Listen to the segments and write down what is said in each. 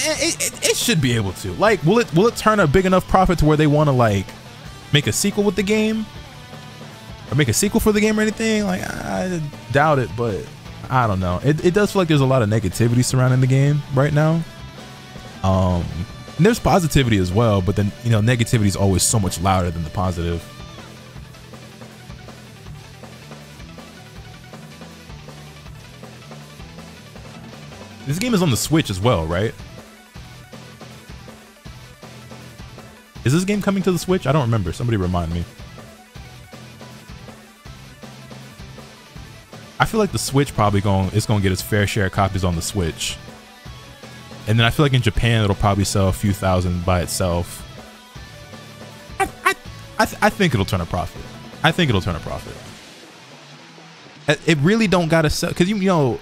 It should be able to. Like, will it turn a big enough profit to where they want to like make a sequel with the game or make a sequel for the game or anything? Like, I doubt it, but I don't know. It does feel like there's a lot of negativity surrounding the game right now. And there's positivity as well, but then, you know, negativity is always so much louder than the positive. This game is on the Switch as well, right? Is this game coming to the Switch? I don't remember. Somebody remind me. I feel like the Switch probably is going to get its fair share of copies on the Switch. And then I feel like in Japan, it'll probably sell a few thousand by itself. I think it'll turn a profit. I think it'll turn a profit. It really don't got to sell, because, you know,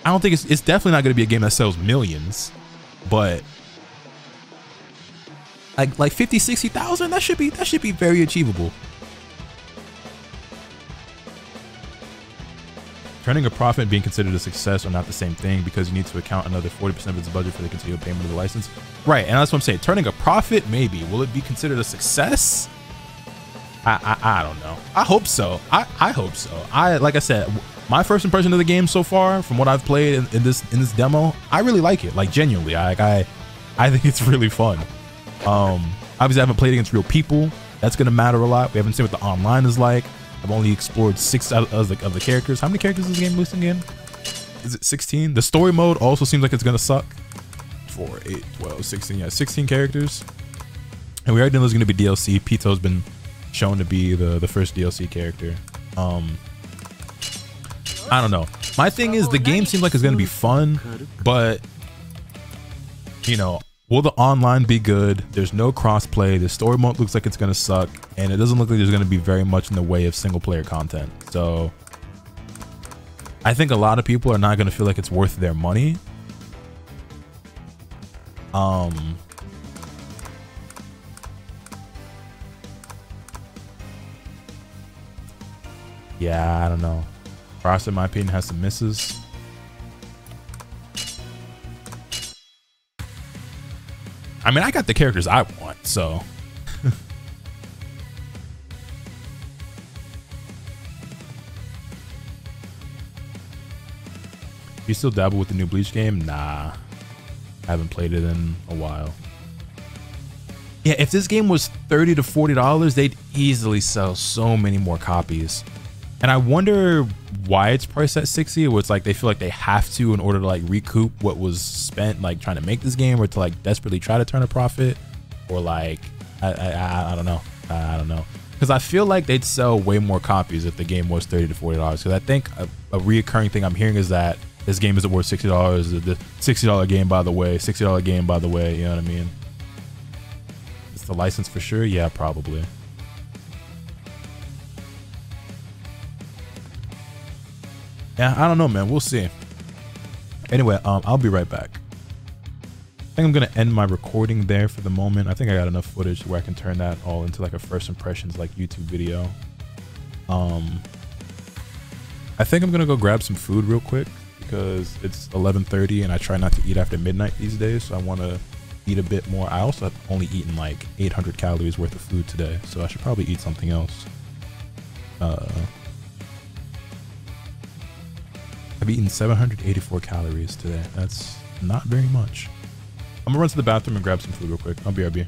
I don't think it's definitely not going to be a game that sells millions, but like 50, 60,000, that should be very achievable. Turning a profit and being considered a success are not the same thing, because you need to account another 40% of its budget for the continued payment of the license. Right, and that's what I'm saying. Turning a profit, maybe. Will it be considered a success? I don't know. I hope so. I hope so. Like I said, my first impression of the game so far, from what I've played in this demo, I really like it. Like, genuinely, I think it's really fun. Obviously, I haven't played against real people. That's gonna matter a lot. We haven't seen what the online is like. I've only explored 6 out of the characters. How many characters is this game boosting again? Is it 16? The story mode also seems like it's gonna suck. 4, 8, 12, 16. Yeah, 16 characters. And we already know there's gonna be DLC. Pito's been shown to be the first DLC character. I don't know. My thing is, the game seems like it's gonna be fun, but you know, will the online be good? There's no crossplay. The story mode looks like it's gonna suck, and it doesn't look like there's gonna be very much in the way of single player content. So I think a lot of people are not gonna feel like it's worth their money. Yeah, I don't know. Frost, in my opinion, has some misses. I mean, I got the characters I want, so. You still dabble with the new Bleach game? Nah. I haven't played it in a while. Yeah, if this game was $30 to $40, they'd easily sell so many more copies. And I wonder why it's priced at 60, where it's like they feel like they have to in order to like recoup what was spent like trying to make this game, or to like desperately try to turn a profit, or like I don't know. I don't know, because I feel like they'd sell way more copies if the game was $30 to $40. Because I think a reoccurring thing I'm hearing is that this game isn't worth $60. The $60 game, by the way, $60 game, by the way. You know what I mean? It's the license for sure. Yeah, probably. Yeah, I don't know, man. We'll see. Anyway, I'll be right back. I think I'm gonna end my recording there for the moment. I think I got enough footage where I can turn that all into like a first impressions like YouTube video. I think I'm gonna go grab some food real quick, because it's 11:30 and I try not to eat after midnight these days, so I want to eat a bit more. I also have only eaten like 800 calories worth of food today, so I should probably eat something else. I've eaten 784 calories today. That's not very much. I'm gonna run to the bathroom and grab some food real quick. I'll be RB.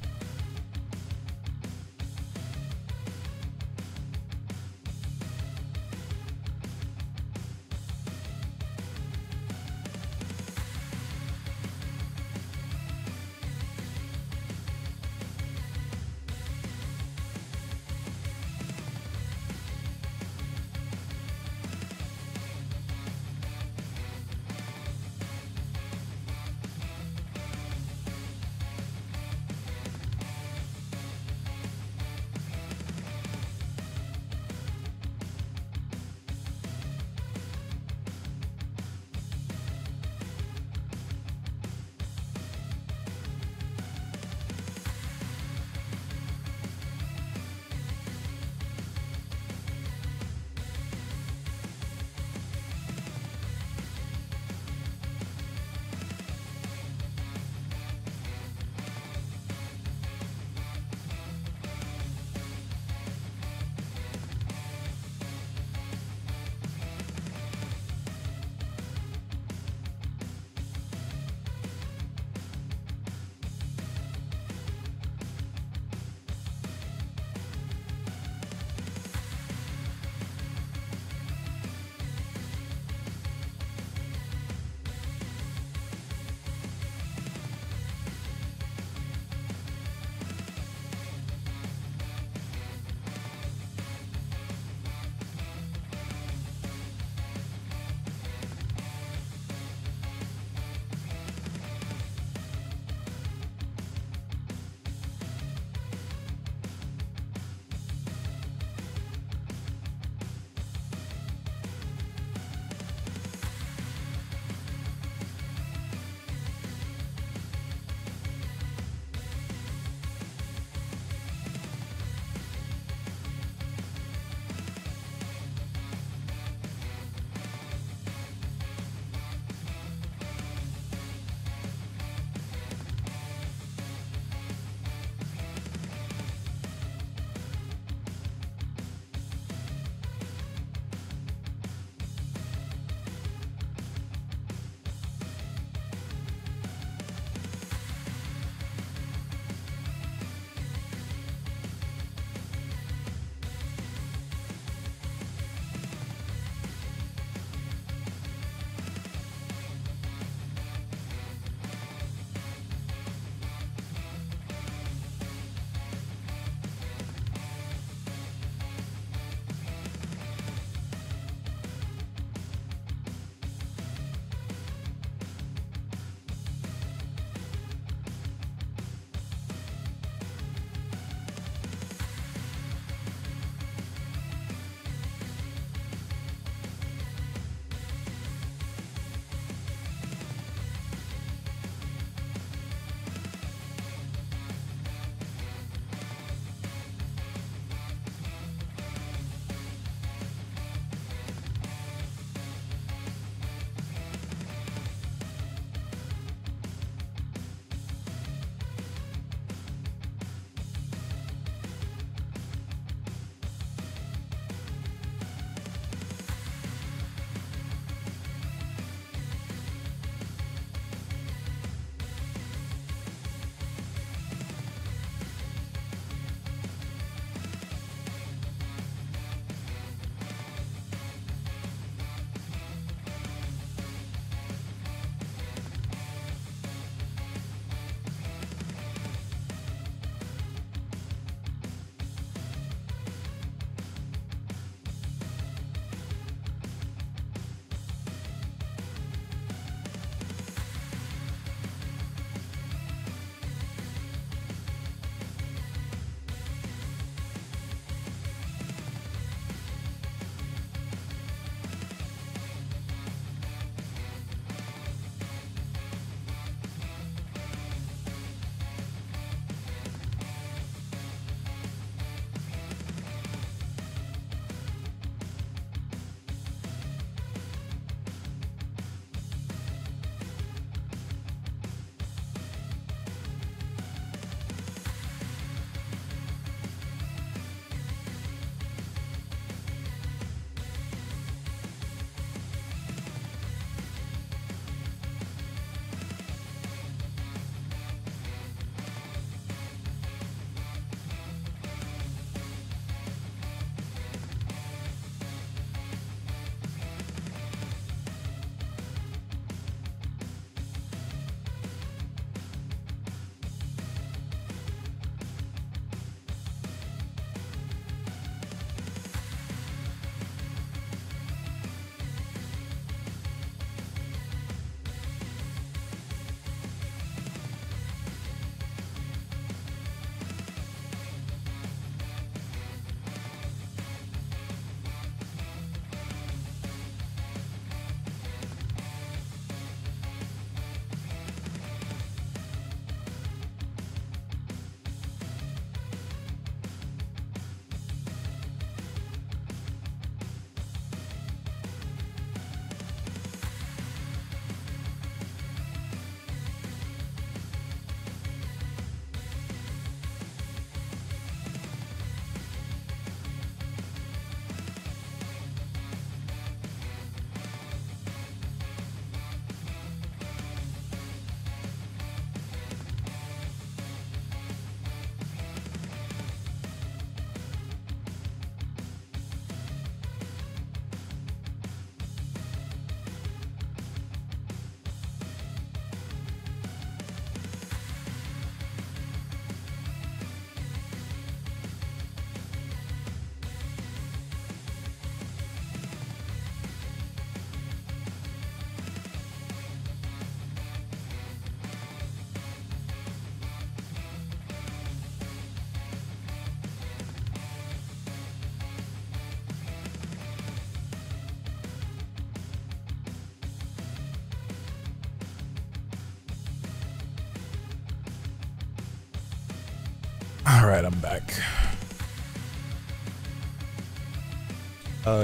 All right, I'm back.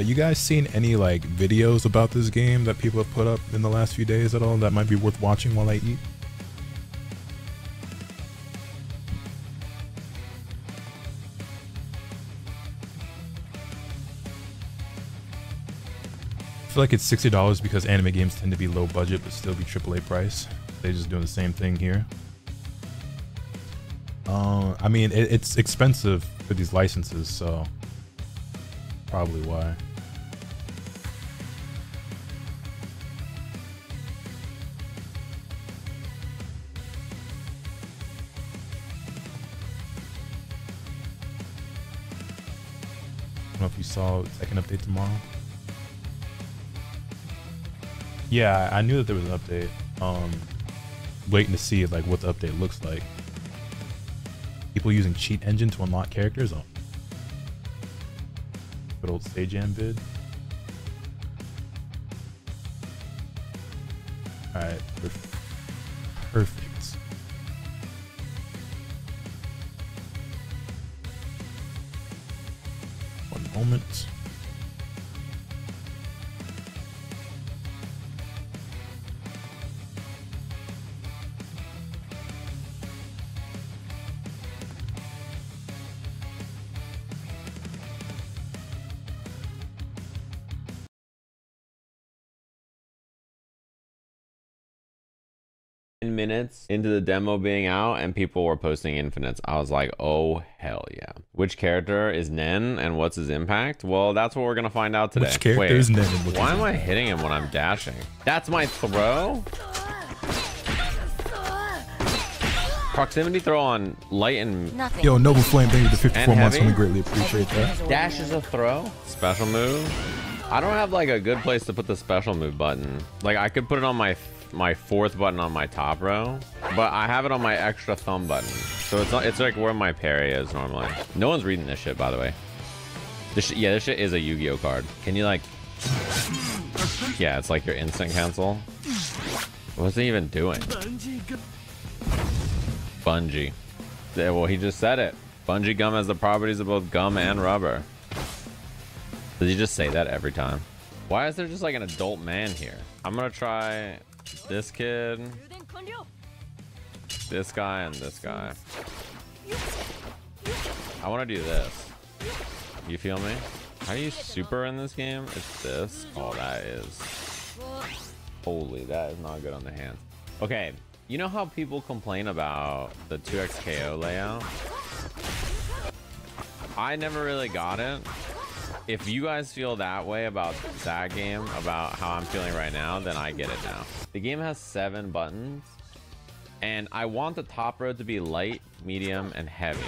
You guys seen any like videos about this game that people have put up in the last few days at all that might be worth watching while I eat? I feel like it's $60 because anime games tend to be low budget but still be AAA price. They're just doing the same thing here. I mean, it's expensive for these licenses, so probably why. I don't know if you saw second update tomorrow. Yeah, I knew that there was an update. Waiting to see like what the update looks like. People using cheat engine to unlock characters. Oh, good old Sajam vid. All right, perfect. One moment. Minutes into the demo being out and people were posting infinites. I was like, oh hell yeah. Which character is Nen and what's his impact? Well, that's what we're gonna find out today. Which character is Nen and why am I hitting him when I'm dashing? That's my throw? Proximity throw on light and Nothing. Yo, Noble Flame, thank you for the 54 months. heavy? We greatly appreciate that. dash is a throw. Special move. I don't have like a good place to put the special move button. Like I could put it on my fourth button on my top row, but I have it on my extra thumb button. So it's like where my parry is normally. No one's reading this shit, by the way. This shit is a Yu-Gi-Oh card. Can you like, yeah, it's like your instant cancel. What's he even doing? Bungee. Yeah, well, he just said it. Bungee gum has the properties of both gum and rubber. Does he just say that every time? Why is there just like an adult man here? I'm gonna try this kid, this guy, and this guy. I want to do this. You feel me? How do you super in this game? It's this. Oh, that is. Holy, that is not good on the hands. Okay, you know how people complain about the 2x KO layout? I never really got it. If you guys feel that way about that game, about how I'm feeling right now, then I get it now. The game has 7 buttons, and I want the top row to be light, medium, and heavy.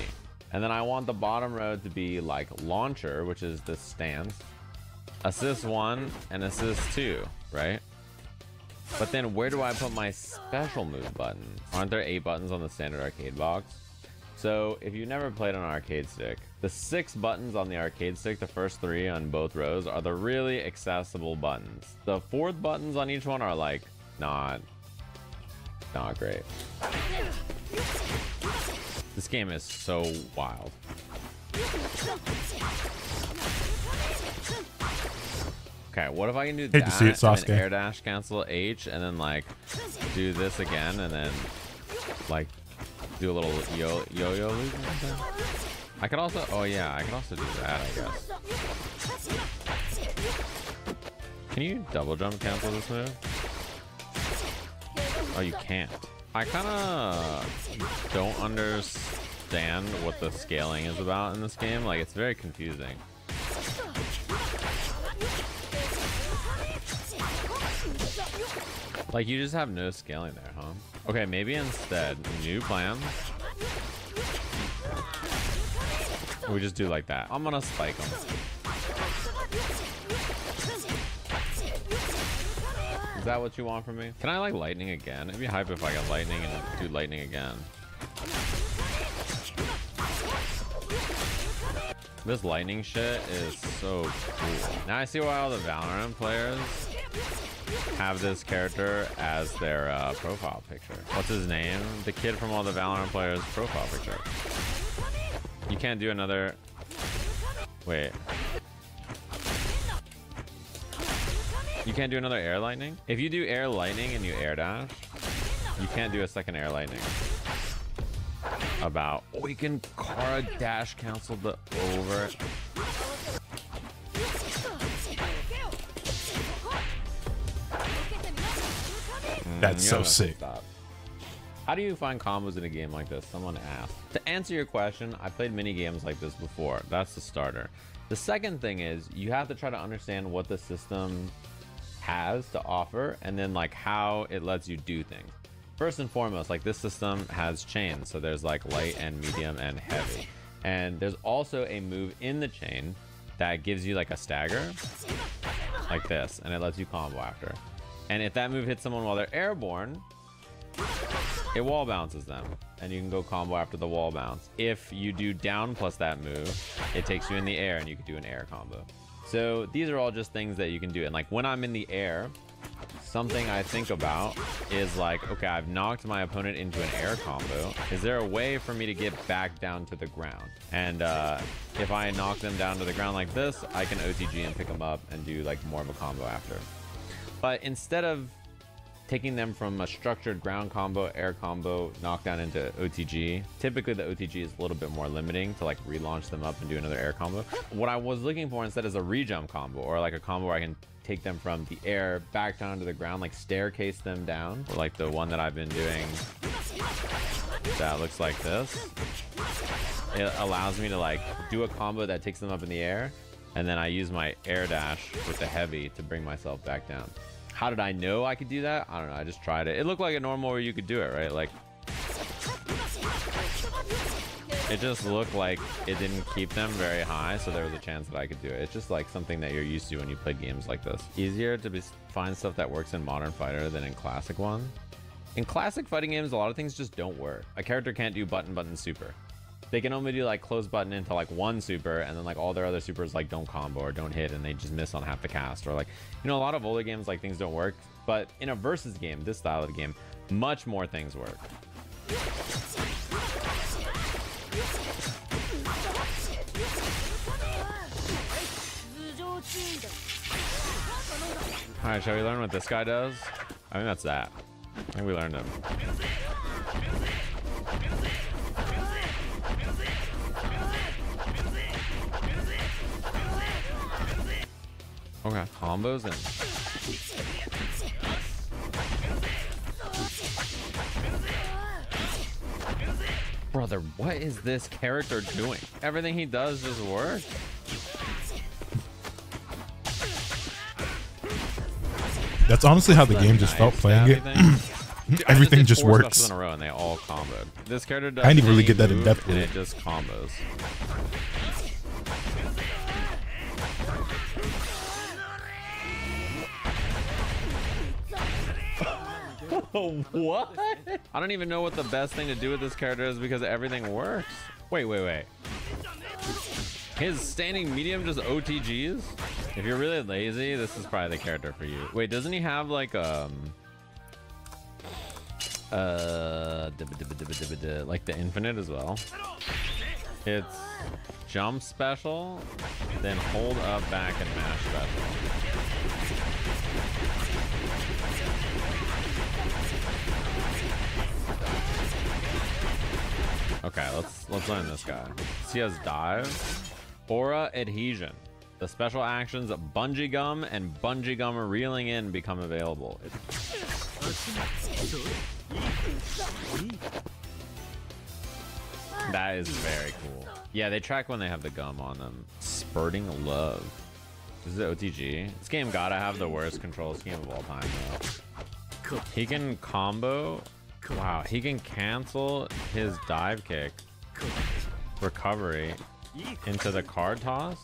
And then I want the bottom row to be like launcher, which is this stance, assist 1, and assist 2, right? But then where do I put my special move buttons? Aren't there 8 buttons on the standard arcade box? So if you've never played on an arcade stick, the 6 buttons on the arcade stick, the first 3 on both rows, are the really accessible buttons. The 4th buttons on each one are like not great. This game is so wild. Okay, what if I can do that to see it, and then air dash cancel H and then like do this again and then like do a little yo-yo loop? I could also, oh yeah, I could also do that, I guess. Can you double jump cancel this move? Oh, you can't. I kind of don't understand what the scaling is about in this game. Like, it's very confusing. Like, you just have no scaling there, huh? Okay, maybe instead, new plan. We just do like that. I'm gonna spike them. Is that what you want from me? Can I like lightning again? It'd be hype if I got lightning and do lightning again. This lightning shit is so cool. Now I see why all the Valorant players have this character as their profile picture. What's his name? The kid from all the Valorant players' profile picture. You can't do another... Wait. You can't do another air lightning? If you do air lightning and you air dash, you can't do a second air lightning. About... Oh, you can Kara dash cancel the over. That's so sick. How do you find combos in a game like this? Someone asked. To answer your question, I played mini games like this before. That's the starter. The second thing is you have to try to understand what the system has to offer and then like how it lets you do things. First and foremost, like this system has chains. So there's like light and medium and heavy. And there's also a move in the chain that gives you like a stagger like this, and it lets you combo after. And if that move hits someone while they're airborne, it wall bounces them, and you can go combo after the wall bounce. If you do down plus that move, it takes you in the air, and you can do an air combo. So these are all just things that you can do. And like when I'm in the air, something I think about is like, okay, I've knocked my opponent into an air combo. Is there a way for me to get back down to the ground? And if I knock them down to the ground like this, I can OTG and pick them up and do like more of a combo after. But instead of taking them from a structured ground combo, air combo, knockdown into OTG, typically the OTG is a little bit more limiting to like relaunch them up and do another air combo. What I was looking for instead is a rejump combo, or like a combo where I can take them from the air back down to the ground, like staircase them down, or like the one that I've been doing that looks like this. It allows me to like do a combo that takes them up in the air, and then I use my air dash with the heavy to bring myself back down. How did I know I could do that? I don't know. I just tried it. It looked like a normal where you could do it, right? Like, it just looked like it didn't keep them very high, so there was a chance that I could do it. It's just like something that you're used to when you play games like this. Easier to find stuff that works in Modern Fighter than in Classic one. In classic fighting games, a lot of things just don't work. A character can't do button super. They can only do like close button into like one super, and then like all their other supers like don't combo or don't hit, and they just miss on half the cast. Or like, you know, a lot of older games like things don't work, but in a versus game, this style of game, much more things work. All right, shall we learn what this guy does? I think that's that. I think we learned him. Okay, combos in. Brother, what is this character doing? Everything he does just works. That's honestly how the game just felt playing it. Everything just works. In a row and they all comboed. This character does. I didn't even really get that in depth with and it. It just combos. What? I don't even know what the best thing to do with this character is because everything works. Wait. His standing medium just OTGs? If you're really lazy, this is probably the character for you. Wait, doesn't he have like like the infinite as well? It's jump special, then hold up, back, and mash special. Okay, let's learn this guy. He has dive, aura adhesion. The special actions bungee gum and bungee gum reeling in become available. That is very cool. Yeah, they track when they have the gum on them. Spurting love. This is OTG. This game gotta have the worst control scheme of all time though. He can combo. Wow, he can cancel his dive kick, recovery, into the card toss.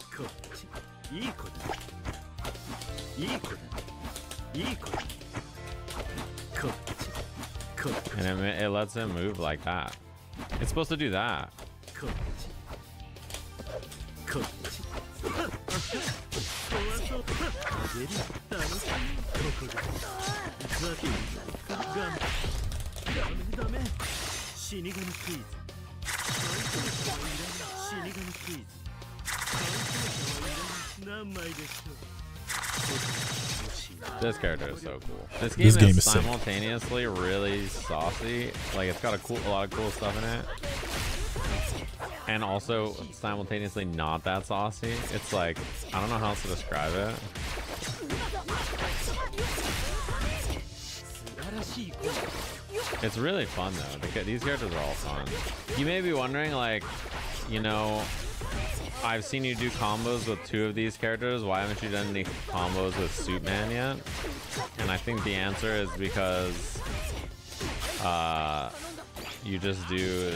And it lets him move like that. It's supposed to do that. This character is so cool. This game is simultaneously really saucy. Like it's got a lot of cool stuff in it, and also simultaneously not that saucy. It's like, I don't know how else to describe it. It's really fun though. These characters are all fun. You may be wondering, like, you know, I've seen you do combos with 2 of these characters. Why haven't you done any combos with Suitman yet? And I think the answer is because you just do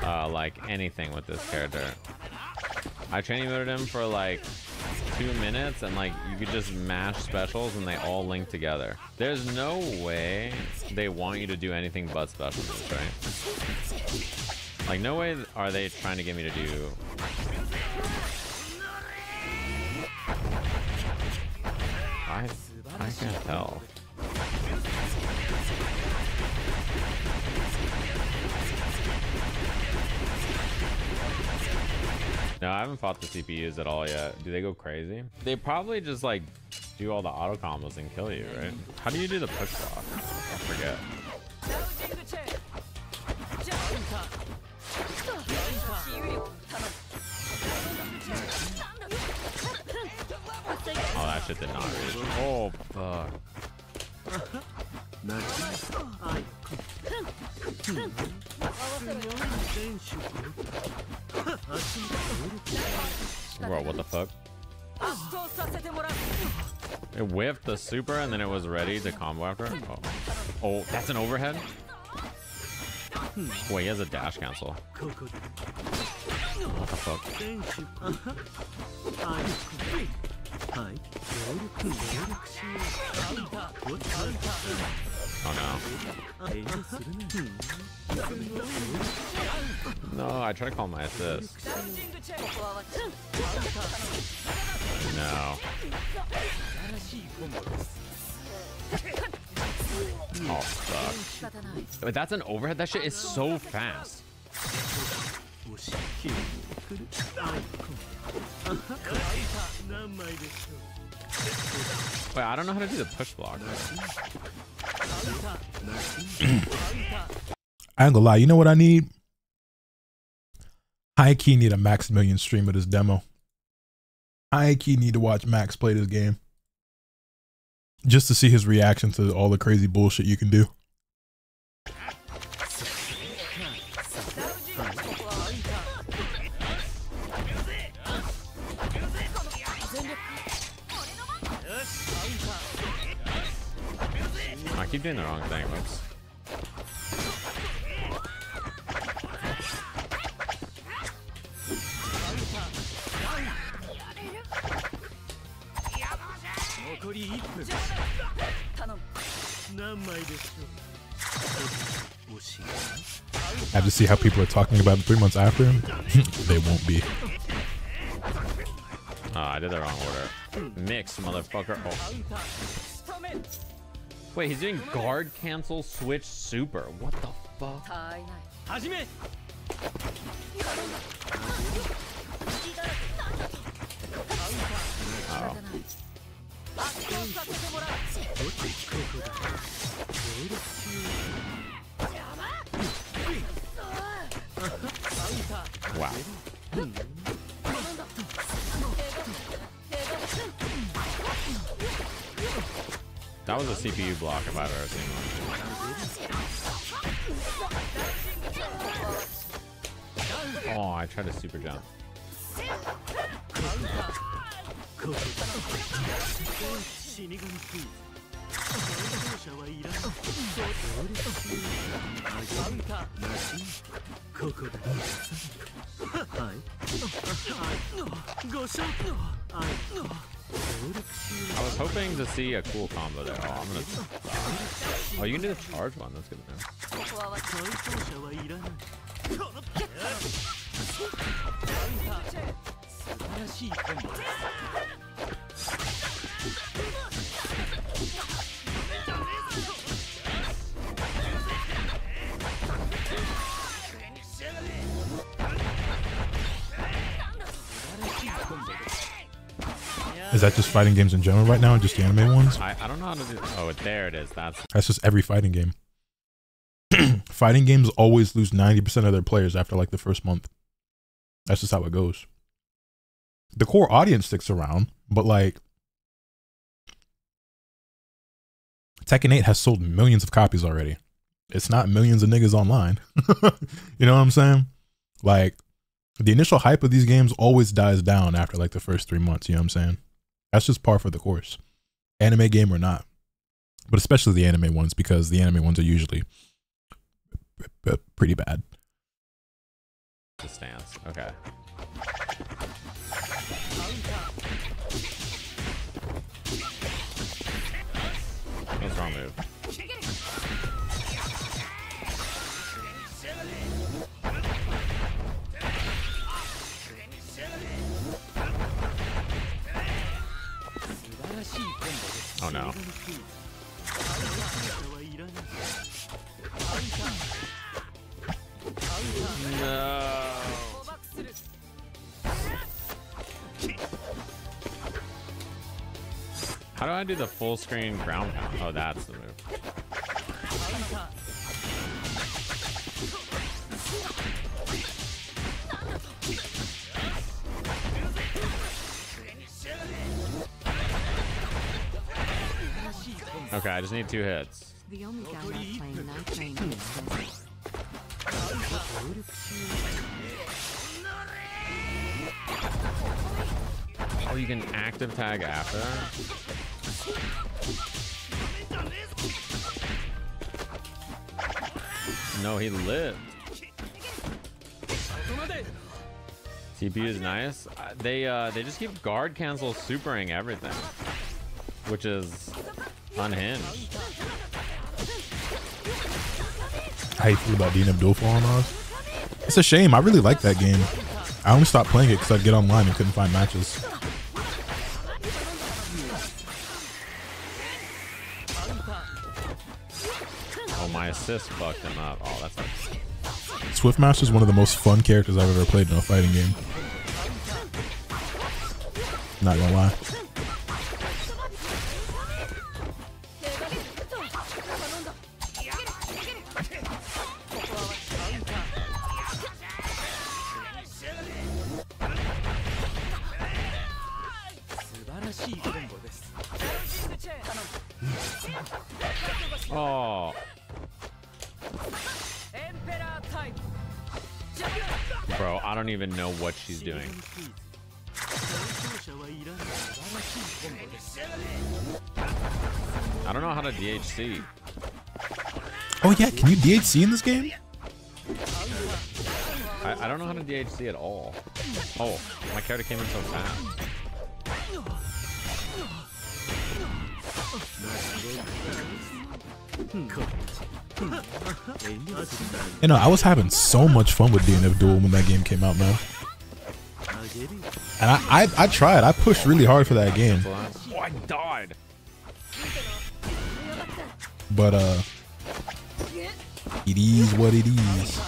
like anything with this character. I training mode him for like 2 minutes, and like you could just mash specials and they all link together. There's no way they want you to do anything but special moves, right? Like no way are they trying to get me to do. I can't tell. No, I haven't fought the CPUs at all yet. Do they go crazy? They probably just like do all the auto combos and kill you, right? How do you do the push block? I forget. Oh, that shit did not reach. Oh, fuck. Bro, what the fuck? It whiffed the super and then it was ready to combo after it? Oh, that's an overhead? Wait, he has a dash cancel. What the fuck? Oh no. No, I tried to call my assist. No. Oh, fuck. But that's an overhead? That shit is so fast. Wait, I don't know how to do the push block. I ain't gonna lie, you know what I need? High key need a Maximilian stream of this demo. High key need to watch Max play this game. Just to see his reaction to all the crazy bullshit you can do. I keep doing the wrong thing. Whoops. I have to see how people are talking about him 3 months after him. They won't be. Oh, I did the wrong order. Mix, motherfucker. Oh. Wait, he's doing guard cancel switch super. What the fuck? Oh. Wow. That was a CPU block if I've ever seen one. Oh, I tried to super jump. I was hoping to see a cool combo there. Oh, I'm gonna. Oh, you can do the charge one. That's good to know. Is that just fighting games in general right now, and just the anime ones? I don't know how to do. Oh, there it is. That's just every fighting game. Fighting games always lose 90% of their players after like the first month. That's just how it goes. The core audience sticks around, but like Tekken 8 has sold millions of copies already. It's not millions of niggas online. You know what I'm saying? Like, the initial hype of these games always dies down after like the first 3 months. You know what I'm saying? That's just par for the course. Anime game or not. But especially the anime ones, because the anime ones are usually pretty bad. The stance. Okay. What's wrong move? Oh no. No. How do I do the full screen ground pound? Oh, that's the move. Okay, I just need 2 hits. The only guy not playing night train is Oh, you can active tag after? No, he lived. TP is nice. They just keep guard cancel supering everything, which is unhinged. How you feel about Dean Abdul falling off? It's a shame. I really like that game. I only stopped playing it because I'd get online and couldn't find matches. Oh, my assist fucked him up. Oh, that's like... Swiftmaster is one of the most fun characters I've ever played in a fighting game. Not gonna lie. Oh. Bro, I don't even know what she's doing. I don't know how to DHC. Oh yeah, can you DHC in this game? I don't know how to DHC at all. Oh, my character came in so fast. You know, I was having so much fun with DNF Duel when that game came out, man. And I tried. I pushed really hard for that game. Oh, I died. But it is what it is.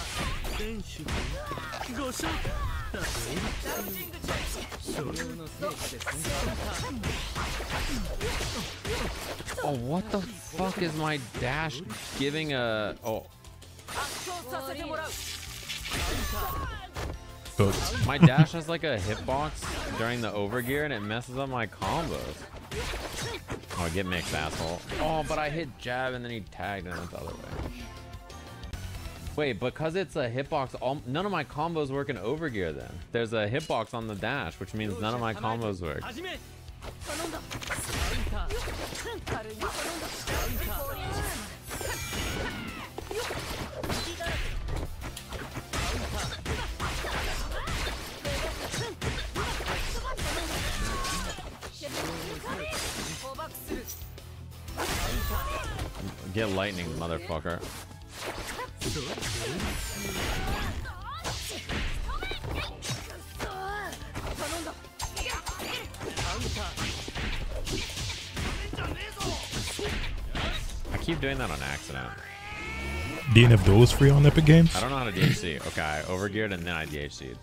Oh, what the fuck is my dash giving a... Oh. My dash has like a hitbox during the overgear and it messes up my combos. Oh, get mixed, asshole. Oh, but I hit jab and then he tagged and it went the other way. Wait, because it's a hitbox, none of my combos work in overgear then. There's a hitbox on the dash, which means none of my combos work. Get lightning, motherfucker. I keep doing that on accident. DNF Duel is free on Epic Games? I don't know how to DHC. Okay, I overgeared and then I DHC'd.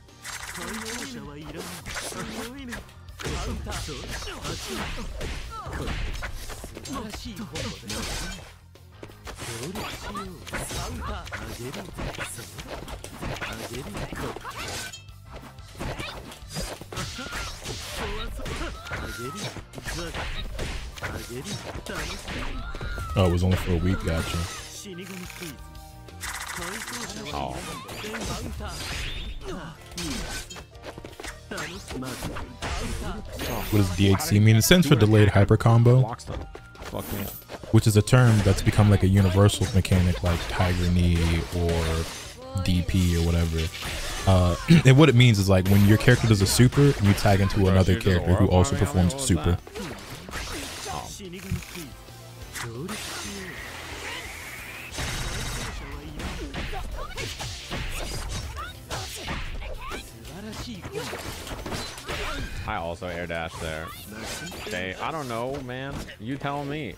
Oh, it was only for a week. Gotcha. Oh. What does DHC mean? It stands for delayed hyper combo, Fuck me. which is a term that's become like a universal mechanic like Tiger Knee or DP or whatever. And what it means is like when your character does a super and you tag into another character who also performs a super. I also air dash there. Okay, I don't know, man. You tell me.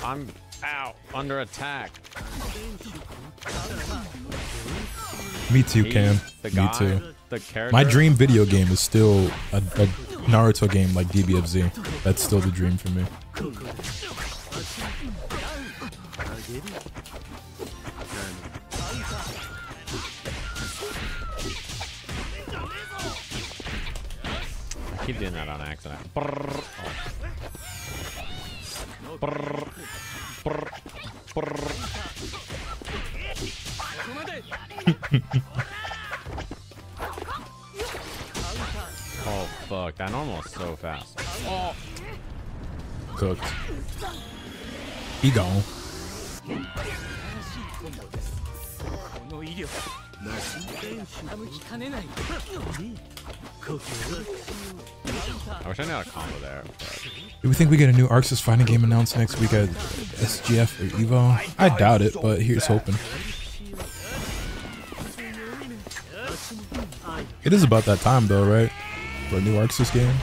I'm out under attack. Me too, Cam. The Me guy, too. the character. My dream video game is still a Naruto game like DBFZ. That's still the dream for me. I keep doing that on accident. Brrr. Oh. Brrr. Brrr. Brrr. Oh fuck, that normal is so fast. Oh. Cooked. He gone. I wish I knew how to combo there. But... Do we think we get a new Arxis fighting game announced next week at SGF or Evo? I doubt it, but here's hoping. It is about that time though, right? For a new Arxis game.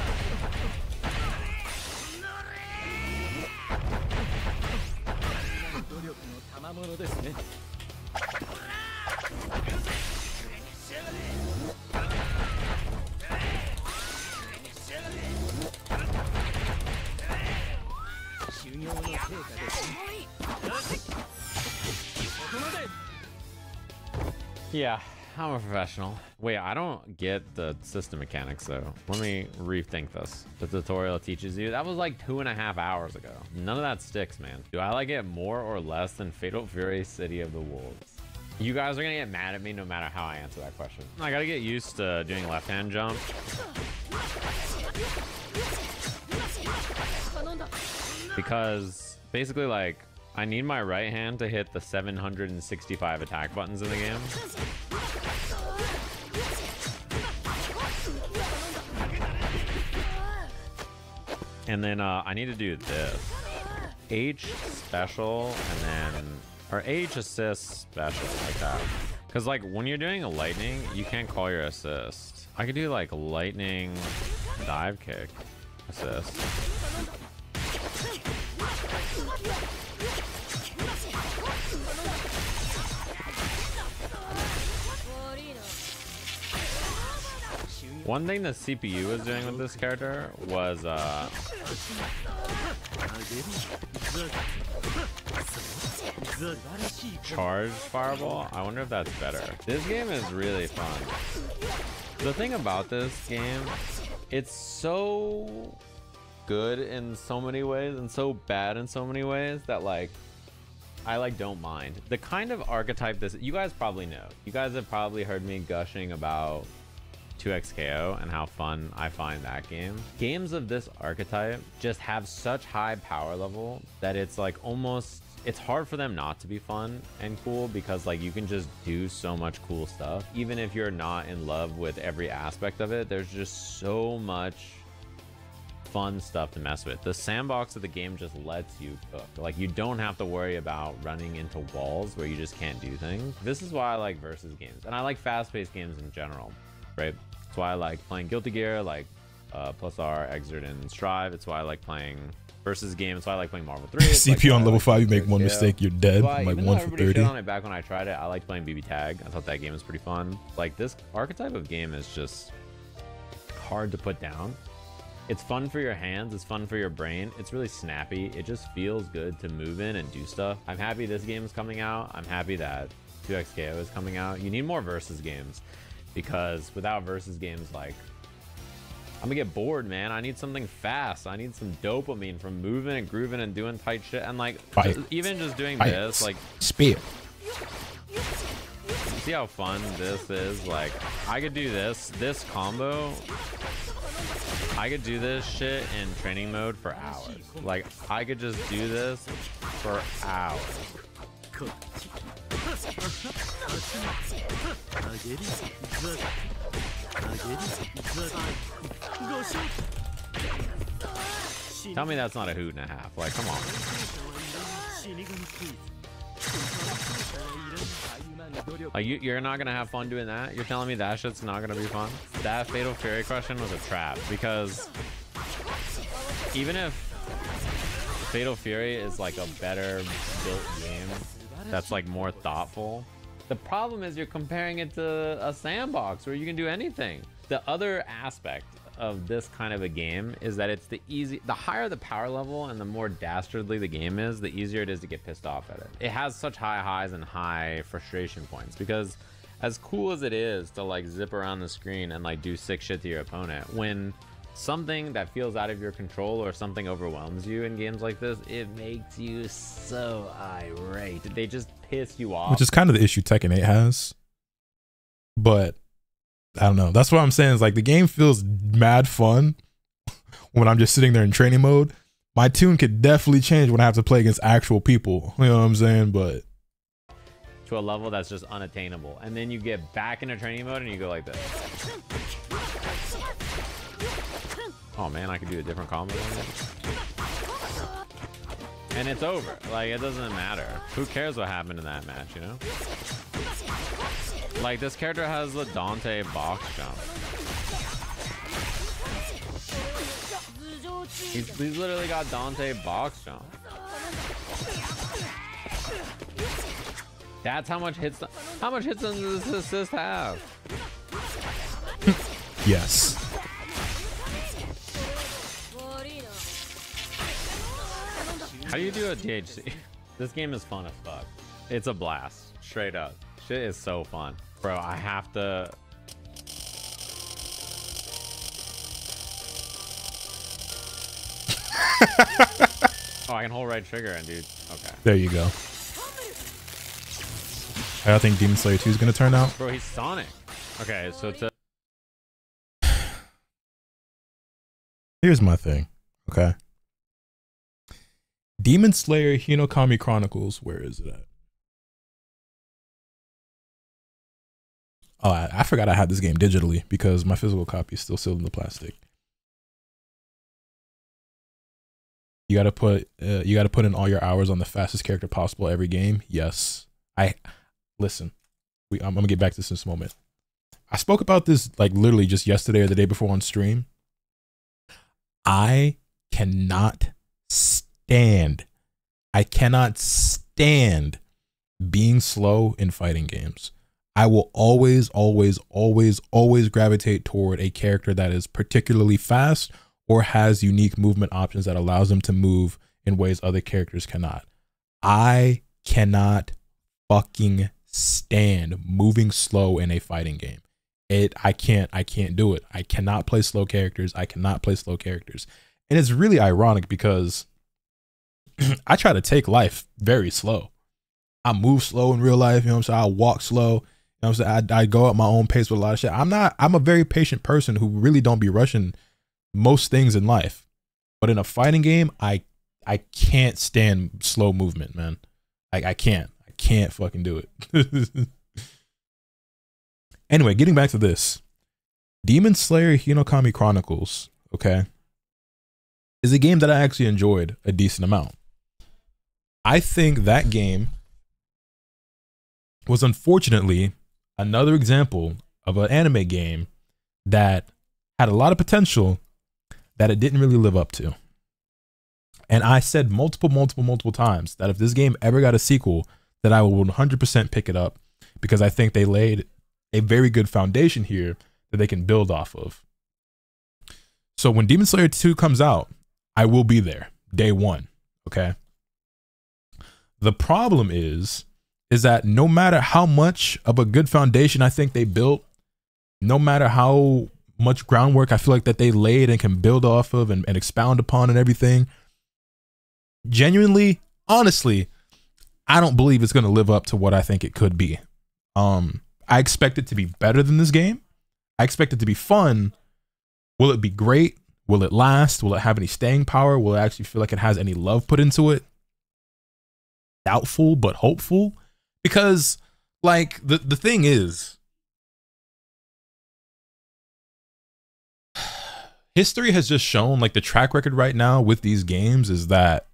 Yeah, I'm a professional. Wait, I don't get the system mechanics though. Let me rethink this. The tutorial teaches you. That was like 2.5 hours ago. None of that sticks, man. Do I like it more or less than Fatal Fury City of the Wolves? You guys are gonna get mad at me no matter how I answer that question. I gotta get used to doing left-hand jump. Because basically like, I need my right hand to hit the 765 attack buttons in the game. And then I need to do this. H special and then, or H assist special like that. Cause like when you're doing a lightning, you can't call your assist. I could do like lightning dive kick assist. One thing the CPU was doing with this character was charge fireball. I wonder if that's better. This game is really fun. The thing about this game, it's so good in so many ways and so bad in so many ways that like I like don't mind. The kind of archetype this, you guys probably know. You guys have probably heard me gushing about 2XKO and how fun I find that game. Games of this archetype just have such high power level that it's like almost, it's hard for them not to be fun and cool because like you can just do so much cool stuff. Even if you're not in love with every aspect of it, there's just so much fun stuff to mess with. The sandbox of the game just lets you cook. Like you don't have to worry about running into walls where you just can't do things. This is why I like versus games, and I like fast-paced games in general, right? That's why I like playing Guilty Gear, like Plus R, Exert, and Strive. It's why I like playing versus games. It's why I like playing Marvel 3. CPU like on level 5, you make one mistake, you're dead. But Like even 1 though for everybody 30. shit on it back when I tried it, I liked playing BB Tag. I thought that game was pretty fun. Like this archetype of game is just hard to put down. It's fun for your hands, it's fun for your brain. It's really snappy. It just feels good to move in and do stuff. I'm happy this game is coming out. I'm happy that 2XKO is coming out. You need more versus games, because without versus games, like, I'm gonna get bored, man. I need something fast. I need some dopamine from moving and grooving and doing tight shit. And like, even just doing this, like, spear. See how fun this is? Like, I could do this combo. I could do this shit in training mode for hours. Like, I could just do this for hours. Tell me that's not a hoot and a half. Like, come on. Like, you're not gonna have fun doing that? You're telling me that shit's not gonna be fun? That Fatal Fury question was a trap, because even if Fatal Fury is like a better built game that's like more thoughtful, the problem is you're comparing it to a sandbox where you can do anything. The other aspect of this kind of a game is that it's the higher the power level and the more dastardly the game is, the easier it is to get pissed off at it. It has such high highs and high frustration points, because as cool as it is to like zip around the screen and like do sick shit to your opponent, when something that feels out of your control or something overwhelms you in games like this, it makes you so irate. They just piss you off. Which is kind of the issue Tekken 8 has. But I don't know. That's what I'm saying, is like the game feels mad fun when I'm just sitting there in training mode. My tune could definitely change when I have to play against actual people. You know what I'm saying? But to a level that's just unattainable. And then you get back into training mode and you go like this. Oh man, I could do a different combo. And it's over. Like, it doesn't matter. Who cares what happened in that match, you know? Like, this character has the Dante box jump. He's literally got Dante box jump. That's how much hits. How much hits does this assist have? yes. How do you do a THC? This game is fun as fuck. It's a blast. Straight up. Shit is so fun. Bro, I have to... Oh, I can hold right trigger and dude. Okay. There you go. How do I think Demon Slayer 2 is going to turn out? Bro, he's Sonic. Okay, so to... Here's my thing, okay? Demon Slayer Hinokami Chronicles, where is it at? Oh, I forgot I had this game digitally because my physical copy is still sealed in the plastic. You gotta put in all your hours on the fastest character possible every game. Yes. Listen. I'm gonna get back to this in this moment. I spoke about this like literally just yesterday or the day before on stream. I cannot stand being slow in fighting games. I will always gravitate toward a character that is particularly fast or has unique movement options that allows them to move in ways other characters cannot. I cannot fucking stand moving slow in a fighting game. I can't do it. I cannot play slow characters. And it's really ironic because I try to take life very slow. I move slow in real life, you know what I'm saying? I walk slow, you know what I'm saying? I go at my own pace with a lot of shit. I'm a very patient person who really don't be rushing most things in life. But in a fighting game, I can't stand slow movement, man. I can't fucking do it. Anyway, getting back to this. Demon Slayer Hinokami Chronicles, okay, is a game that I actually enjoyed a decent amount. I think that game was unfortunately another example of an anime game that had a lot of potential that it didn't really live up to. And I said multiple times that if this game ever got a sequel, that I would 100% pick it up because I think they laid a very good foundation here that they can build off of. So when Demon Slayer 2 comes out, I will be there day one. Okay. The problem is that no matter how much of a good foundation I think they built, no matter how much groundwork I feel like that they laid and can build off of and expound upon and everything, genuinely, honestly, I don't believe it's going to live up to what I think it could be. I expect it to be better than this game. I expect it to be fun. Will it be great? Will it last? Will it have any staying power? Will it actually feel like it has any love put into it? Doubtful, but hopeful. Because, like, the thing is, history has just shown, like, the track record right now with these games is that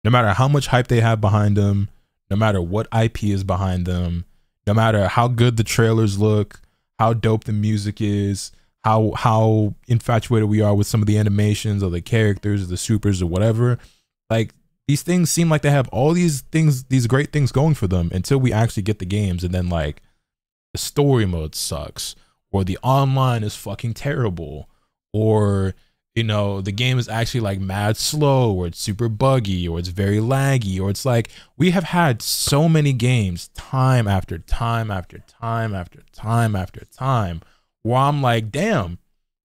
no matter how much hype they have behind them, no matter what IP is behind them, no matter how good the trailers look, how dope the music is, how infatuated we are with some of the animations or the characters or the supers or whatever, like, these things seem like they have all these things, these great things going for them until we actually get the games, and then, like, the story mode sucks, or the online is fucking terrible, or, you know, the game is actually like mad slow, or it's super buggy, or it's very laggy, or it's like, we have had so many games time after time after time after time after time where I'm like, damn,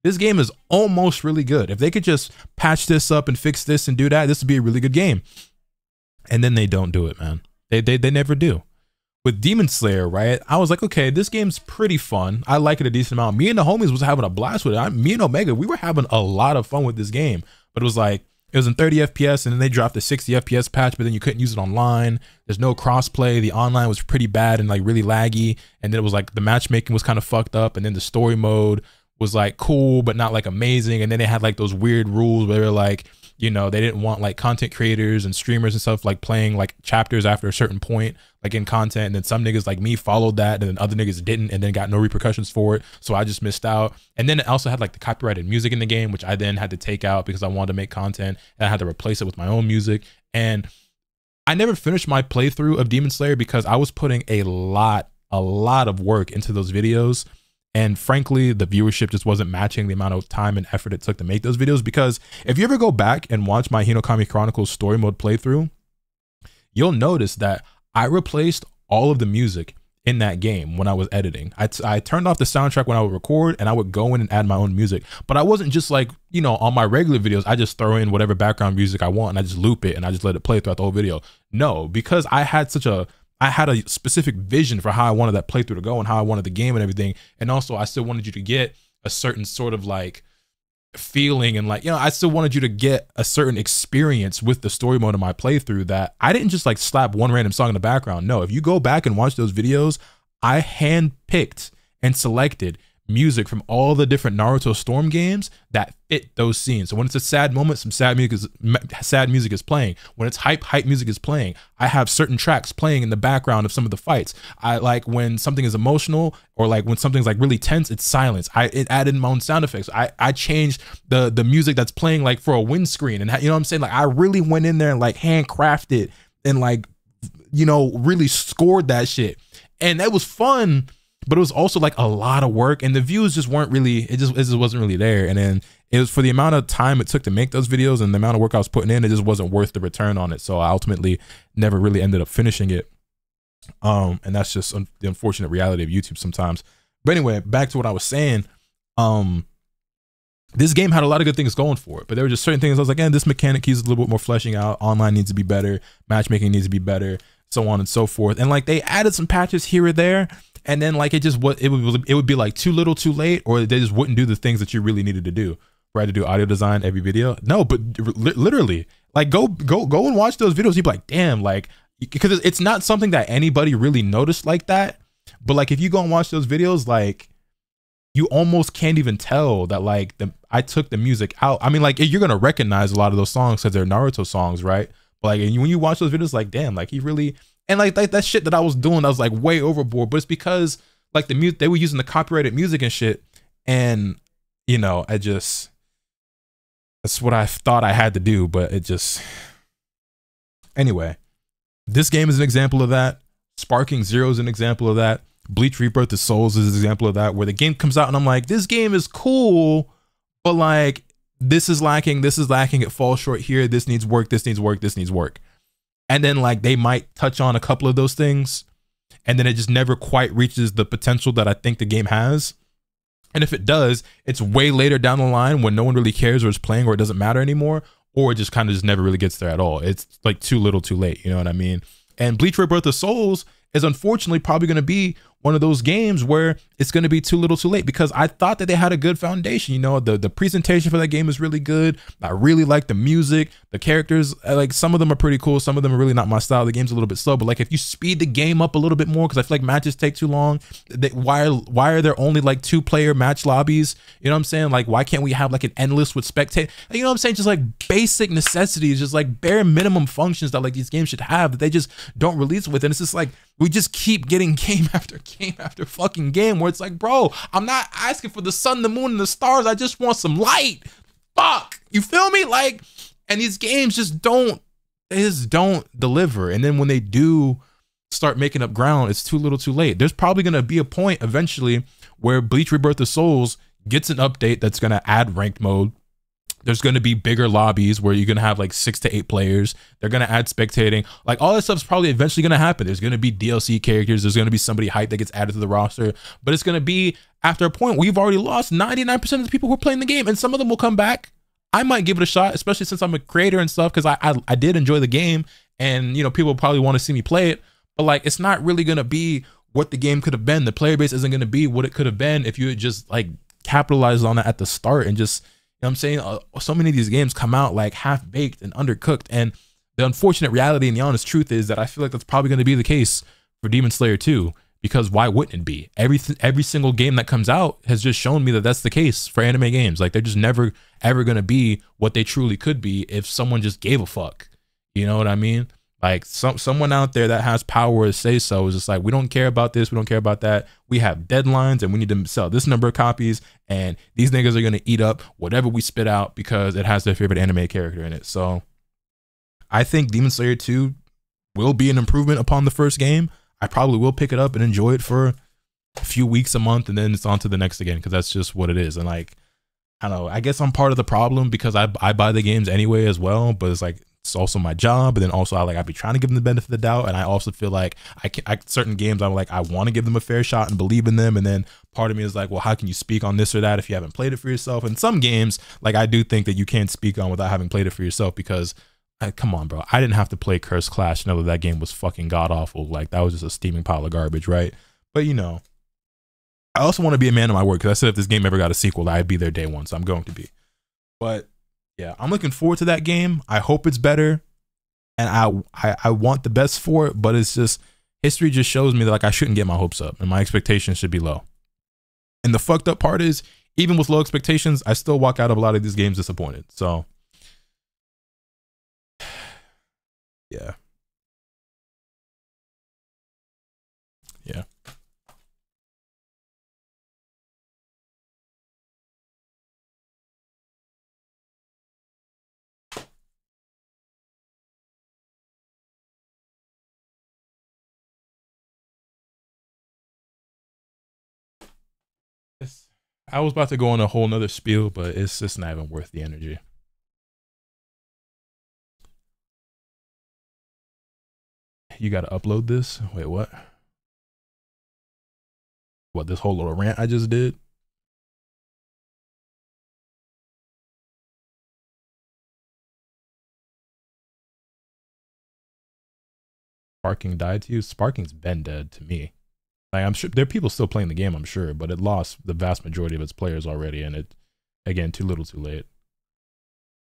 this game is almost really good. If they could just patch this up and fix this and do that, this would be a really good game. And then they don't do it, man. They never do. With Demon Slayer, right, I was like, okay, this game's pretty fun. I like it a decent amount. Me and the homies was having a blast with it. Me and Omega, we were having a lot of fun with this game. But it was like, it was in 30 FPS, and then they dropped a 60 FPS patch, but then you couldn't use it online. There's no crossplay. The online was pretty bad and like really laggy. And then it was like the matchmaking was kind of fucked up. And then the story mode was like cool, but not like amazing. And then they had like those weird rules where they're like, you know, they didn't want like content creators and streamers and stuff like playing like chapters after a certain point, like in content. And then some niggas like me followed that, and then other niggas didn't, and then got no repercussions for it. So I just missed out. And then it also had like the copyrighted music in the game, which I then had to take out because I wanted to make content, and I had to replace it with my own music. And I never finished my playthrough of Demon Slayer because I was putting a lot of work into those videos. And frankly, the viewership just wasn't matching the amount of time and effort it took to make those videos. Because if you ever go back and watch my Hinokami Chronicles story mode playthrough, you'll notice that I replaced all of the music in that game when I was editing. I turned off the soundtrack when I would record, and I would go in and add my own music. But I wasn't just like, you know, on my regular videos, I just throw in whatever background music I want and I just loop it and I just let it play throughout the whole video. No, because I had a specific vision for how I wanted that playthrough to go and how I wanted the game and everything. And also I still wanted you to get a certain sort of like feeling, and like, you know, I still wanted you to get a certain experience with the story mode of my playthrough, that I didn't just like slap one random song in the background. No, if you go back and watch those videos, I handpicked and selected music from all the different Naruto Storm games that fit those scenes. So when it's a sad moment, some sad music is playing. When it's hype music is playing. I have certain tracks playing in the background of some of the fights. I like when something is emotional, or like when something's like really tense, it's silence. It added my own sound effects. I changed the music that's playing like for a windscreen, and you know what I'm saying? Like I really went in there and like handcrafted and like, you know, really scored that shit. And that was fun. But it was also like a lot of work, and the views just weren't really, it just wasn't really there. And then it was for the amount of time it took to make those videos and the amount of work I was putting in, it just wasn't worth the return on it. So I ultimately never really ended up finishing it. And that's just the unfortunate reality of YouTube sometimes. But anyway, back to what I was saying. This game had a lot of good things going for it, but there were just certain things I was like, this mechanic needs a little bit more fleshing out. Online needs to be better. Matchmaking needs to be better, so on and so forth. And like they added some patches here or there, and then like it would be like too little too late, or they just wouldn't do the things that you really needed to do. Right, to do audio design every video. No, but literally, like go and watch those videos. You'd be like, damn, like, because it's not something that anybody really noticed like that. But like if you go and watch those videos, like you almost can't even tell that like I took the music out. I mean, like you're gonna recognize a lot of those songs because they're Naruto songs, right? But like when you watch those videos, like damn, like he really, and like that shit that I was doing, I was like way overboard. But it's because like the music, they were using the copyrighted music and shit, and you know, that's what I thought I had to do. But it just, anyway, this game is an example of that. Sparking Zero is an example of that. Bleach Rebirth of Souls is an example of that, where the game comes out and I'm like, this game is cool, but like this is lacking, it falls short here, this needs work, this needs work, this needs work. And then like they might touch on a couple of those things, and then it just never quite reaches the potential that I think the game has. And if it does, it's way later down the line when no one really cares or is playing or it doesn't matter anymore, or it just kind of just never really gets there at all. It's like too little too late, you know what I mean? And Bleach Rebirth of Souls is unfortunately probably going to be one of those games where it's going to be too little too late, because I thought that they had a good foundation. You know, the presentation for that game is really good. I really like the music, the characters, like some of them are pretty cool, some of them are really not my style. The game's a little bit slow, but like if you speed the game up a little bit more, because I feel like matches take too long. Why are there only like 2-player match lobbies? You know what I'm saying? Like, why can't we have like an endless with spectate? You know what I'm saying? Just like basic necessities, just like bare minimum functions that like these games should have that they just don't release with. And it's just like we just keep getting game after game after fucking game where it's like, bro, I'm not asking for the sun, the moon, and the stars. I just want some light. Fuck, you feel me? Like, and these games just don't deliver. And then when they do start making up ground, it's too little too late. There's probably going to be a point eventually where Bleach Rebirth of Souls gets an update that's going to add ranked mode. There's going to be bigger lobbies where you're going to have like 6 to 8 players. They're going to add spectating. Like all that stuff's probably eventually going to happen. There's going to be DLC characters. There's going to be somebody hyped that gets added to the roster. But it's going to be after a point where you've already lost 99% of the people who are playing the game. And some of them will come back. I might give it a shot, especially since I'm a creator and stuff, because I did enjoy the game. And, you know, people probably want to see me play it. But like, it's not really going to be what the game could have been. The player base isn't going to be what it could have been if you had just like capitalized on that at the start and just... You know what I'm saying? So many of these games come out like half-baked and undercooked. And the unfortunate reality and the honest truth is that I feel like that's probably going to be the case for Demon Slayer 2, because why wouldn't it be? Every single game that comes out has just shown me that that's the case for anime games. Like they're just never, ever going to be what they truly could be if someone just gave a fuck. You know what I mean? Like someone out there that has power to say so is just like, we don't care about this, we don't care about that. We have deadlines and we need to sell this number of copies, and these niggas are gonna eat up whatever we spit out because it has their favorite anime character in it. So I think Demon Slayer 2 will be an improvement upon the first game. I probably will pick it up and enjoy it for a few weeks, a month, and then it's on to the next again, because that's just what it is. And like, I don't know, I guess I'm part of the problem because I buy the games anyway as well, but it's like, it's also my job. And then also I be trying to give them the benefit of the doubt. And I also feel like certain games I'm like, I want to give them a fair shot and believe in them. And then part of me is like, well, how can you speak on this or that if you haven't played it for yourself? And some games, like I do think that you can't speak on without having played it for yourself, because come on, bro, I didn't have to play Cursed Clash to know that game was fucking god awful. Like that was just a steaming pile of garbage, right? But you know, I also want to be a man of my word, because I said if this game ever got a sequel, I'd be there day one. So I'm going to be. But yeah, I'm looking forward to that game. I hope it's better, and I want the best for it, but it's just, history just shows me that like I shouldn't get my hopes up and my expectations should be low. And the fucked up part is, even with low expectations, I still walk out of a lot of these games disappointed. So yeah. Yeah. I was about to go on a whole nother spiel, but it's just not even worth the energy. You got to upload this? Wait, what? What, this whole little rant I just did? Sparking died to you? Sparking's been dead to me. Like, I'm sure there are people still playing the game, I'm sure, but it lost the vast majority of its players already, and it, again, too little too late.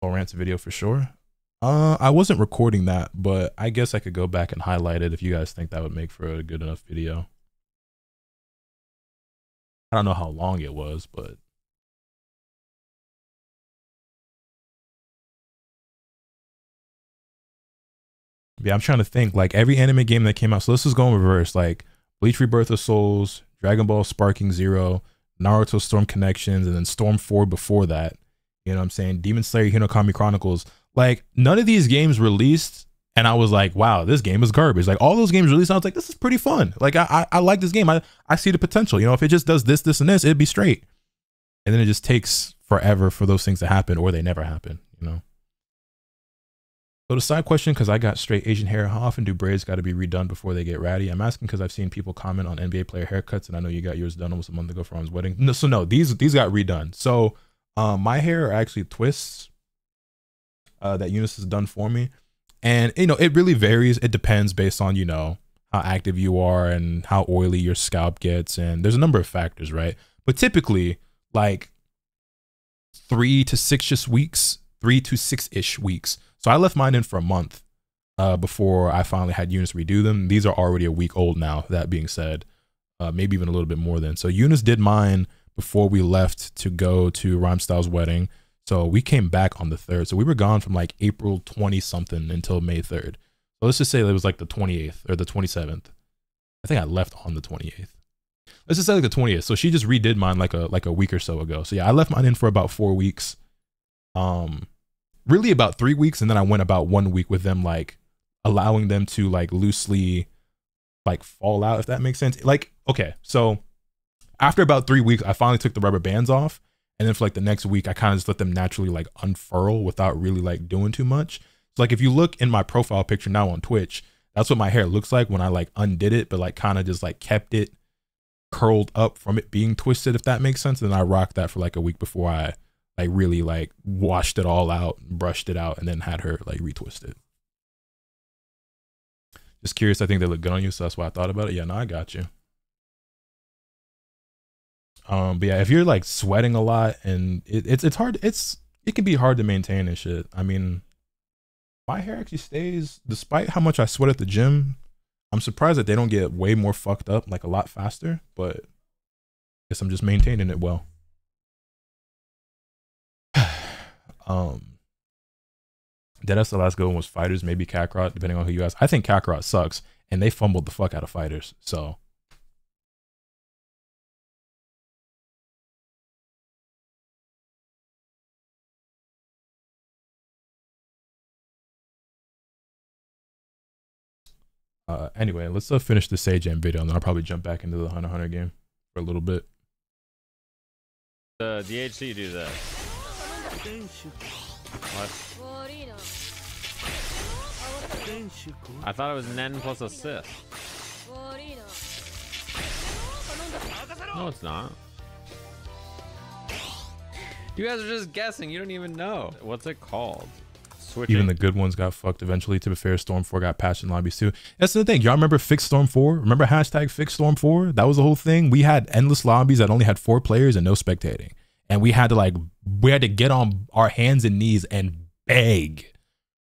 Full rants video for sure. I wasn't recording that, but I guess I could go back and highlight it if you guys think that would make for a good enough video. I don't know how long it was, but yeah, I'm trying to think, like every anime game that came out. So let's just go in reverse, like Bleach Rebirth of Souls, Dragon Ball Sparking Zero, Naruto Storm Connections, and then Storm 4 before that. You know what I'm saying? Demon Slayer Hinokami Chronicles. Like, none of these games released, and I was like, wow, this game is garbage. Like, all those games released, I was like, this is pretty fun. Like, I like this game. I see the potential. You know, if it just does this, this, and this, it'd be straight. And then it just takes forever for those things to happen, or they never happen, you know. So the side question, because I got straight Asian hair, how often do braids got to be redone before they get ratty? I'm asking because I've seen people comment on NBA player haircuts, and I know you got yours done almost a month ago for Ron's wedding. No, so no, these got redone. So my hair are actually twists that Eunice has done for me, and you know, it really varies. It depends based on, you know, how active you are and how oily your scalp gets, and there's a number of factors, right? But typically, like 3 to 6-ish weeks, 3 to 6-ish weeks. So I left mine in for a month before I finally had Eunice redo them. These are already a week old now, that being said, maybe even a little bit more than. So Eunice did mine before we left to go to Rhymstyle's wedding. So we came back on the 3rd. So we were gone from like April 20 something until May 3rd. So let's just say it was like the 28th or the 27th. I think I left on the 28th. Let's just say like the 20th. So she just redid mine like a week or so ago. So yeah, I left mine in for about 4 weeks. Really about 3 weeks, and then I went about 1 week with them, like allowing them to like loosely like fall out, if that makes sense. Like, okay, so after about 3 weeks, I finally took the rubber bands off, and then for like the next week, I kind of just let them naturally like unfurl without really like doing too much. So like if you look in my profile picture now on Twitch, that's what my hair looks like when I like undid it, but like kind of just like kept it curled up from it being twisted, if that makes sense. And then I rocked that for like a week before I like really like washed it all out, brushed it out, and then had her like retwist it. Just curious, I think they look good on you, so that's why I thought about it. Yeah, no, I got you. But yeah, if you're like sweating a lot and it's hard, it can be hard to maintain and shit. I mean, my hair actually stays, despite how much I sweat at the gym. I'm surprised that they don't get way more fucked up like a lot faster, but I guess I'm just maintaining it well. Deadass, the last good one was Fighters, maybe Kakarot, depending on who you ask. I think Kakarot sucks, and they fumbled the fuck out of Fighters, so. Anyway, let's finish the Sage Jam video, and then I'll probably jump back into the Hunter x Hunter game for a little bit. The DHC do this. What? I thought it was Nen plus assist. No, it's not. You guys are just guessing. You don't even know. What's it called? Switching. Even the good ones got fucked eventually. To be fair, Storm 4 got patched in lobbies too. That's the thing. Y'all remember Fix Storm 4? Remember hashtag Fix Storm 4? That was the whole thing. We had endless lobbies that only had 4 players and no spectating. And we had to get on our hands and knees and beg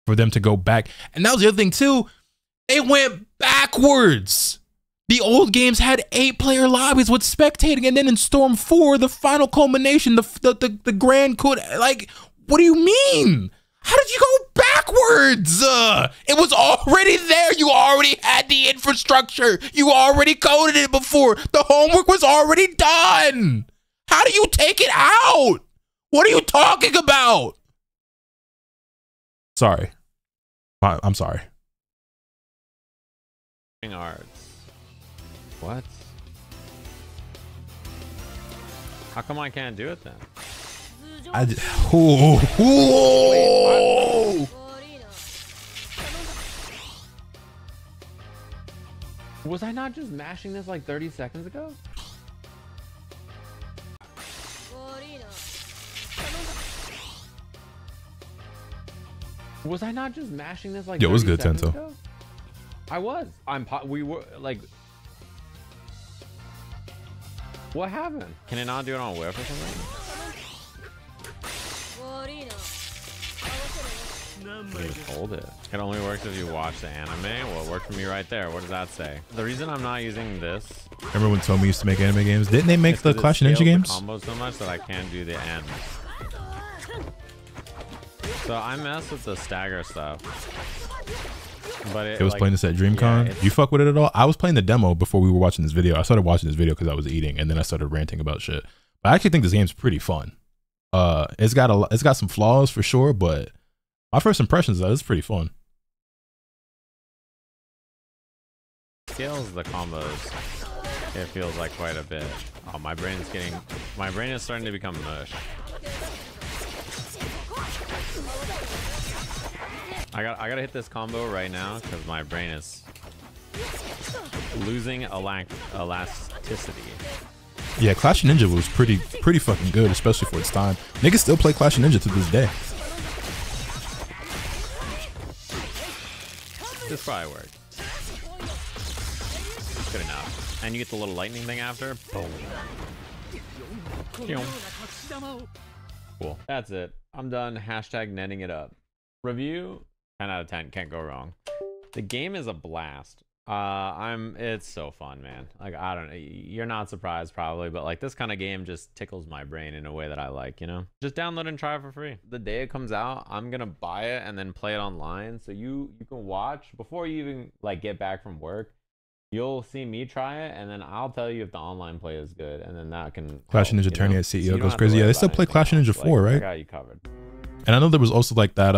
for them to go back. And that was the other thing too. They went backwards. The old games had 8-player lobbies with spectating, and then in Storm 4, the final culmination, the grand code, like, what do you mean? How did you go backwards? It was already there. You already had the infrastructure. You already coded it before. The homework was already done. How do you take it out? What are you talking about? Sorry. I'm sorry. Arts. What? How come I can't do it then? Was I not just mashing this like 30 seconds ago? Was I not just mashing this like? Yo, it was good, Tento. Tento. I was. We were like. What happened? Can it not do it on whiff or something? You just hold it. It only works if you watch the anime. Well, it worked for me right there. What does that say? The reason I'm not using this. Remember when Tomy used to make anime games? Didn't they make the Clash of Ninja games? Combos so much that I can't do the ends. So I mess with the stagger stuff. But it was like, playing this at DreamCon. Yeah, you fuck with it at all? I was playing the demo before we were watching this video. I started watching this video because I was eating, and then I started ranting about shit. But I actually think this game's pretty fun. It's got some flaws for sure, but my first impressions of it is pretty fun. Scales the combos. It feels like quite a bit. Oh, my brain is starting to become mush. I gotta hit this combo right now because my brain is losing elasticity. Yeah, Clash of Ninja was pretty fucking good, especially for its time. Niggas still play Clash of Ninja to this day. This probably worked. Good enough. And you get the little lightning thing after. Boom. Cool. That's it. I'm done. Hashtag netting it up. Review 10 out of 10. Can't go wrong. The game is a blast. It's so fun, man. Like, I don't know, you're not surprised probably, but like this kind of game just tickles my brain in a way that I like, you know. Just download and try it for free. The day it comes out, I'm gonna buy it and then play it online, so you can watch before you even like get back from work. You'll see me try it, and then I'll tell you if the online play is good, and then that can Clash of Ninja Tourney at CEO goes crazy. Yeah, they still play Clash of Ninja 4, right? I got you covered. And I know there was also like that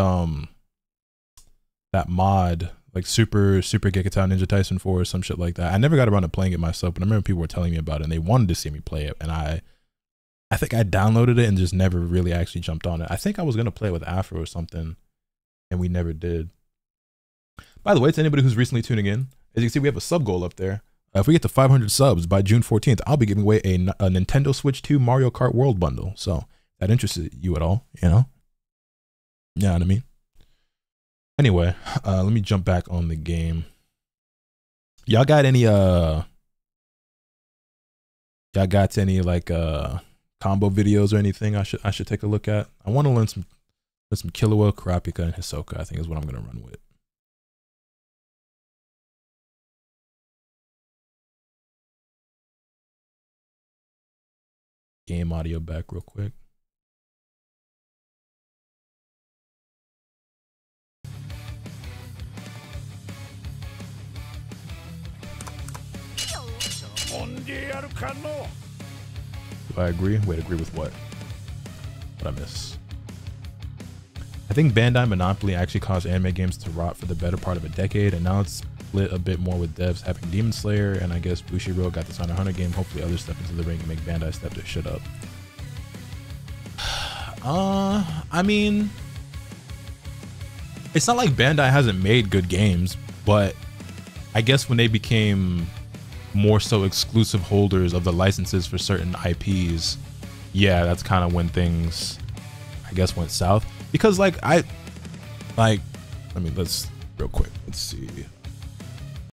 that mod, like Super Gekata Ninja Tyson 4 or some shit like that. I never got around to playing it myself, but I remember people were telling me about it and they wanted to see me play it, and I think I downloaded it and just never really actually jumped on it. I think I was gonna play it with Afro or something, and we never did. By the way, to anybody who's recently tuning in, as you can see, we have a sub goal up there. If we get to 500 subs by June 14th, I'll be giving away a Nintendo Switch 2 Mario Kart World Bundle. So if that interests you at all, you know? You know what I mean? Anyway, let me jump back on the game. Y'all got any like combo videos or anything I should take a look at? I want to learn some Killua, Kurapika, and Hisoka, I think is what I'm gonna run with. Game audio back real quick. Do I agree? Wait, agree with what? What I miss? I think Bandai Monopoly actually caused anime games to rot for the better part of a decade, and now it's split a bit more with devs having Demon Slayer, and I guess Bushiroad got this on a Hunter game. Hopefully others step into the ring and make Bandai step their shit up. I mean, it's not like Bandai hasn't made good games, but I guess when they became more so exclusive holders of the licenses for certain IPs, yeah, that's kind of when things, I guess, went south. Because like, let's real quick, let's see.